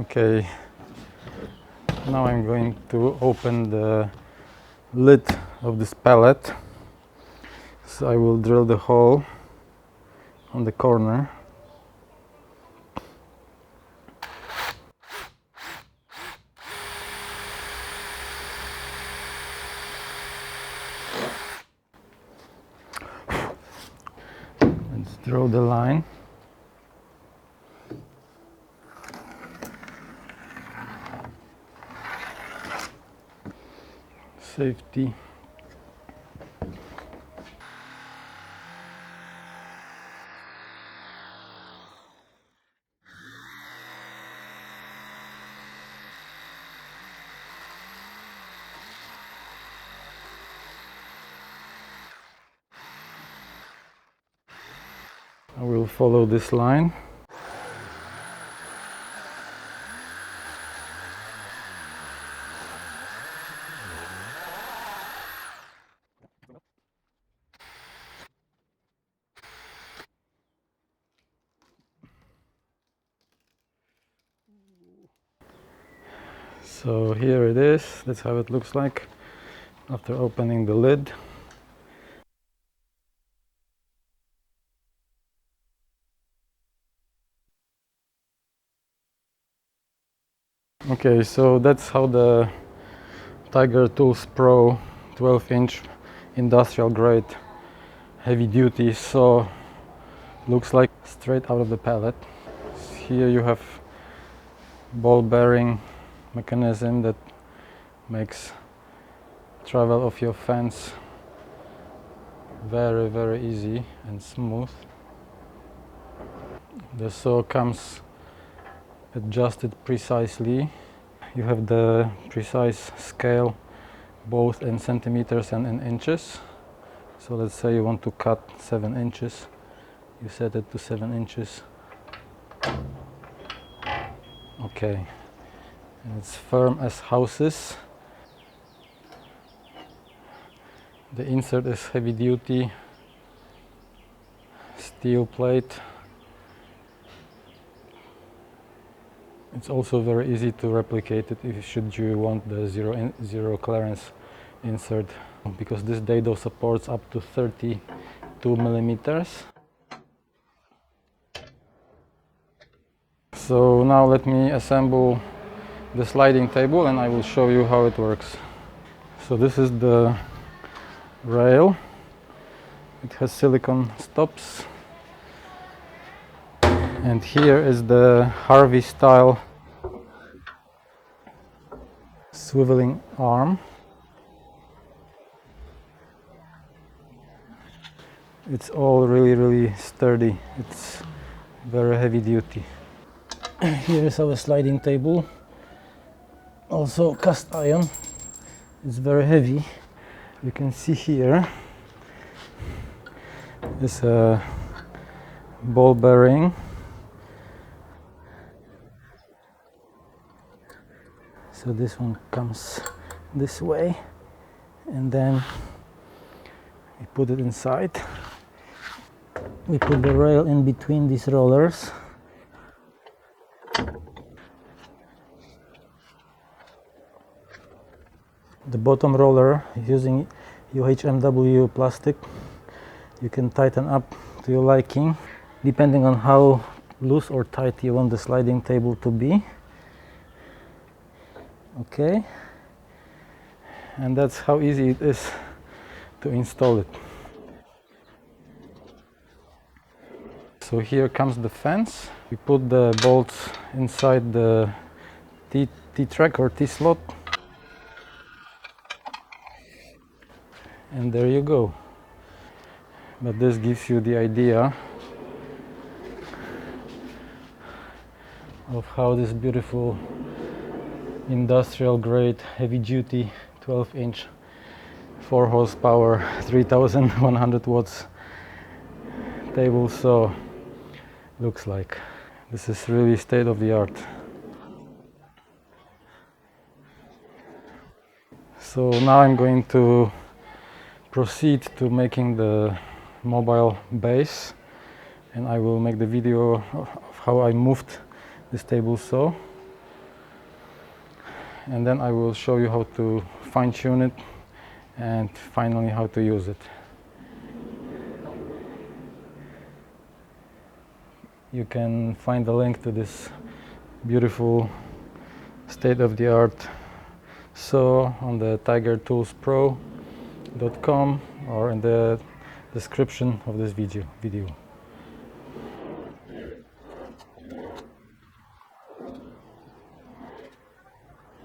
Okay, now I'm going to open the lid of this pallet. So I will drill the hole on the corner. Let's draw the line. Safety. I will follow this line. So here it is, that's how it looks like after opening the lid. Okay, so that's how the Tiger Tools Pro 12-inch industrial grade heavy duty saw looks like straight out of the pallet. Here you have ball bearing mechanism that makes travel of your fence very easy and smooth. The saw comes adjusted precisely. You have the precise scale both in centimeters and in inches. So let's say you want to cut 7 inches, you set it to 7 inches. Okay, and it's firm as houses. The insert is heavy duty steel plate. It's also very easy to replicate it if should you want the zero clearance insert, because this dado supports up to 32 millimeters. So now let me assemble the sliding table and I will show you how it works. So this is the rail. It has silicone stops. And here is the Harvey style swiveling arm. It's all really sturdy. It's very heavy duty. Here is our sliding table, also cast iron. It's very heavy. You can see here is a ball bearing. So this one comes this way, and then we put it inside. We put the rail in between these rollers. The bottom roller, using UHMW plastic, you can tighten up to your liking, depending on how loose or tight you want the sliding table to be. Okay, and that's how easy it is to install it. So here comes the fence. We put the bolts inside the T-track or T-slot, and there you go. but this gives you the idea of how this beautiful industrial grade heavy duty 12-inch 4 horsepower 3100 watts table saw looks like. This is really state of the art. So now I'm going to proceed to making the mobile base, and I will make the video of how I moved this table saw, and then I will show you how to fine-tune it and finally how to use it. You can find the link to this beautiful state-of-the-art saw on the tigertoolspro.com or in the description of this video.